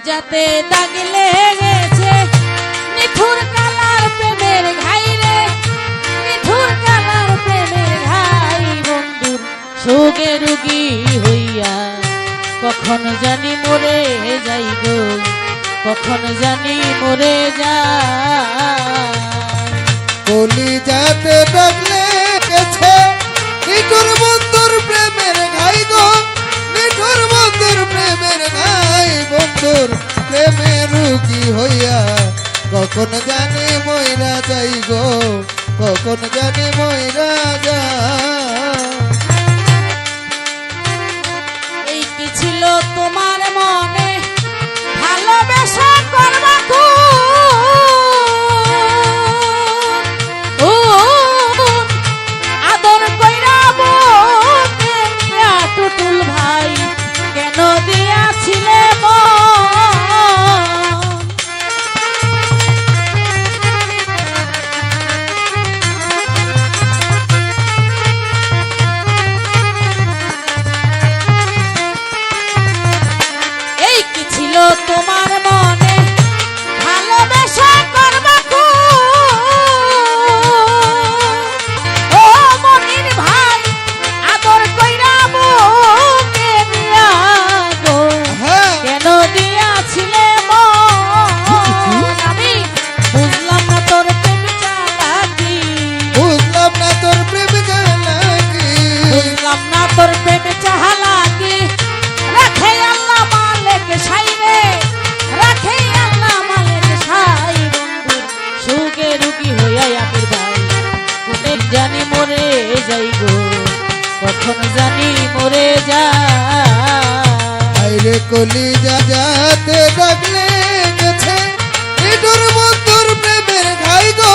যাতে দাগ লেগেছে নিঠুর কালার প্রেমের ঘাই রে, নিঠুর কালার প্রেমের ঘাই। বন্ধুর শোকে রুগী হইয়া কখন জানি মরে যাই গো, কখন জানি মরে যায়। কলিজাতে দাগ লেগেছে নিঠুর বন্ধুর প্রেমের ঘাই গো, নিঠুর বন্ধুর প্রেমের ঘাই। বন্ধুর প্রেমের রুগী হইয়া কখন জানি মইরা যাই গো, কখন জানি মইরা যায়। এই কি ছিল তোমার মনে ভালোবাসা করবা আদর কইরা বুকে টুটুল ভাই কেন দিয়াছিলে এই কি ছিল তোমার মনে ভালোবাসা করবা ও মনির ভাই আদর কইরা বুকে দিয়া গো কেন দিয়াছিলে আমি বুঝলাম না তোর প্রেম চালাকি, বুঝলাম না তোর প্রেম চালাকি, বুঝলাম না তোর প্রেম চালাকি। রাখে আল্লাহ মালিক সাই রে, রাখে আল্লাহ মালিক সাই। বন্ধু সুখে রুগী হইয়া আমির ভাই কোনে জানি মরে যাই গো, কখন জানি মরে যায়। আইরে কলিজা যাতে দাগ লেগেছে নিঠুর বন্ধুর প্রেমের ঘাই গো,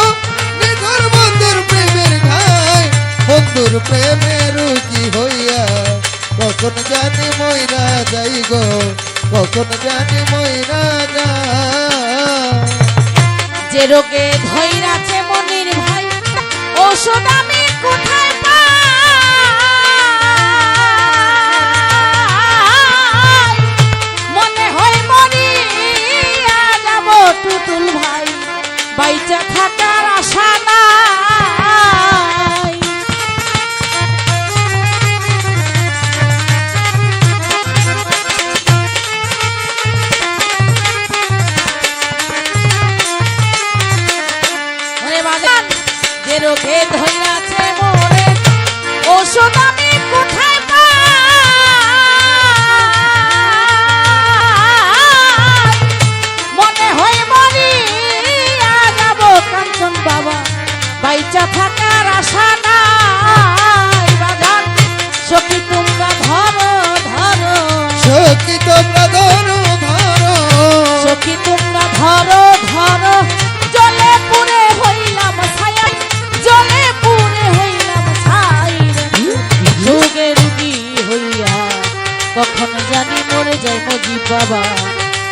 নিঠুর বন্ধুর প্রেমের ঘাই। বন্ধুর প্রেমের রুগী হইয়া কখন জানি মইরা যাই গো, কখন জানি মইরা যায়। যে রোগে ধৈরাছে মনির ভাই ঔষধ আমি কোথায় পাই? মনে হয় মরিয়া যাব টুটুল ভাই, বাইচা থাকার আশা নাই। যে রোগে ধৈরাছে মোরে ঔষধ আমি কোথায় পাই? মনে হয় মরিয়া যাব কাঞ্চন বাবা, বাইচা থাকার আশা নাই। বাজান সখী তোমরা ধরো ধরো, সখী তোমরা ধরো ধরো, সখী তোমরা ধরো ধরো। জলে পুরে হইলাম ছায়া, জলে পুরে হইলাম ছাই। রোগে রুগী হইয়া কখন জানি মরে যায় মজিব বাবা,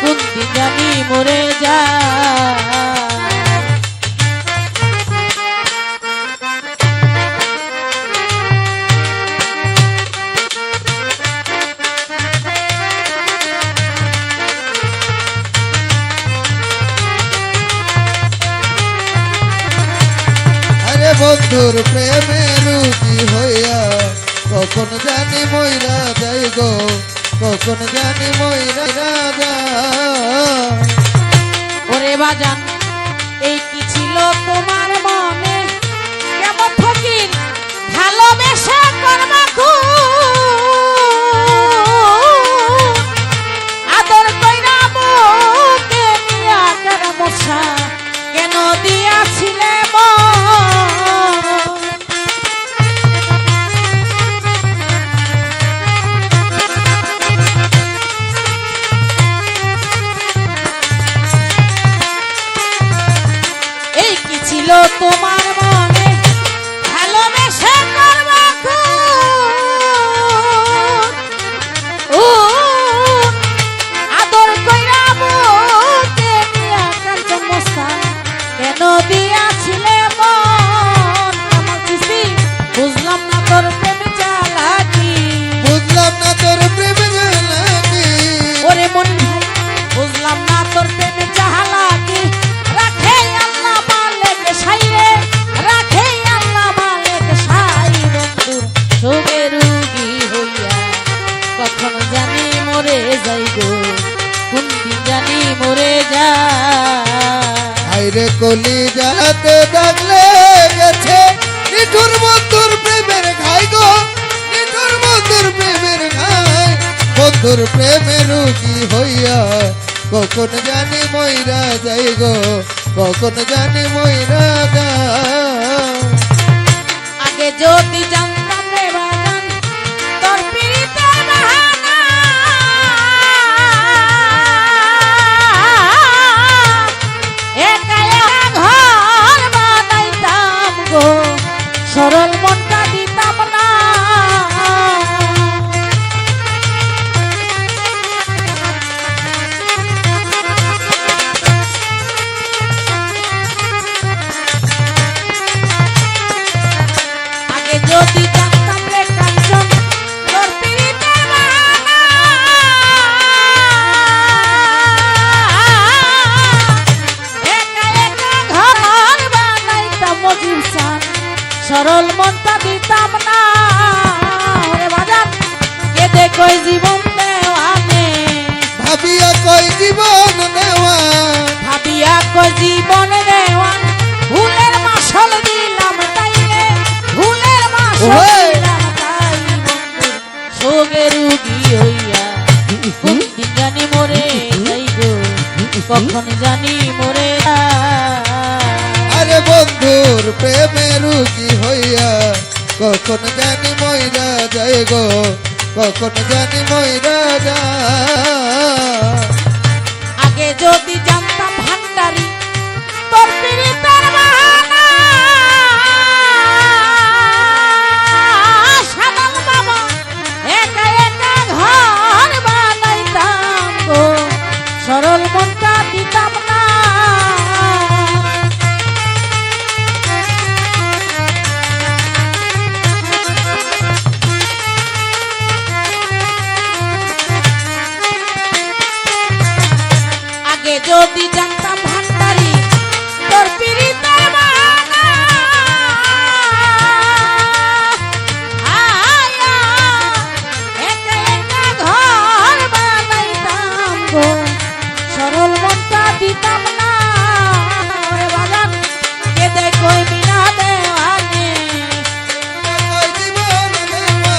কোন দিন জানি মরে যায়। আরে বন্ধুর প্রেমের রুগী হইয়া কখন জানি মইরা যাই গো, কখন জানি মইরা যায়। ওরে বাজান এই কি ছিল তোমার মনে কেমন ফকির ভালোবেসে করবা আদর কইরা বুকে নিয়া কেন মশা কেন দিয়াছিলে কোন দিন জানি মরে যায়। আইরে কলি যাতে দাগলে গেছে নিঠুর বন্ধুর প্রেমের ঘাই গো, নিঠুর বন্ধুর প্রেমের ঘাই, বন্ধুর প্রেমের রুগী হইয়া কখন জানি মইরা যাই গো, কখন জানি মইরা যায়। আগে যদি জানতাম রে বাগান তোর পিরিতের বাহানা, একা একা ঘর বানাইতাম গো, সরল মনটা দিতাম না। আগে যদি জানতাম রে কাঞ্চন তোর পিরিতের বাহানা, একা একা ঘর বানাইতাম মজিব সান, সরল মনটা দিতাম না। ওরে বাজান কেদে কই জীবন দেওয়ানে, ভাবিয়া কই জীবন নেওয়া, ভাবিয়া কই জীবন দেওয়ান, ভুলের মাসল দিলাম তাই রে, ভুলের মাসল ওহে! দিলাম তাই বন্ধুর সোগে রুগী হইয়া কোন দিন জানি মরে যাই গো, কখন জানি মরে যায়। আরে বন্ধুর প্রেমের রুগী হইয়া কখন জানি মইরা যায় গো, কখন জানি মইরা যায়। আগে যদি জানতাম ভান্ডারি তোর পিরিতের বাহানা, সাদল বাবা একা একা ঘর বানাইতাম গো, সরল মনটা দিতাম না। আগে যদি জানতাম ভান্ডারি তোর পিরিতের বাহানা, আয়া একা একা ঘর বানাইতাম গো, সরল মনটা দিতাম না। ওরে বাজান কেদে কই বিনা দেওয়ানে, কই জীবন নেওয়া,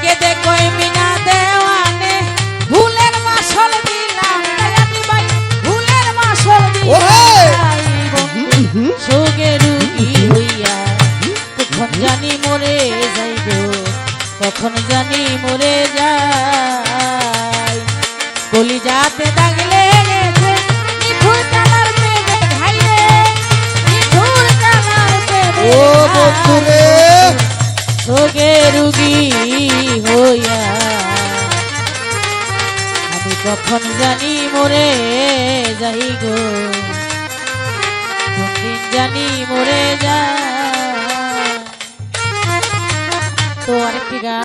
কেদে কই বিনা দেওয়ানে, ভুলের মাসল দিলাম দয়ালি ভাই, ভুলের মাসল ওহে! দিলাম বন্ধু সোগে রুগী হইয়া কখন জানি মরে যাই গো, কখন জানি মরে যাই। কলিজাতে দাগ লেগেছে নিঠুর কালার প্রেমে ঘাই রে, নিঠুর কালার প্রেমে ও বন্ধু রে, সোগে রুগী হইয়া আমি কখন জানি মরে যাই গো, কোন দিন জানি মরে যায়। তো আরেকটি গান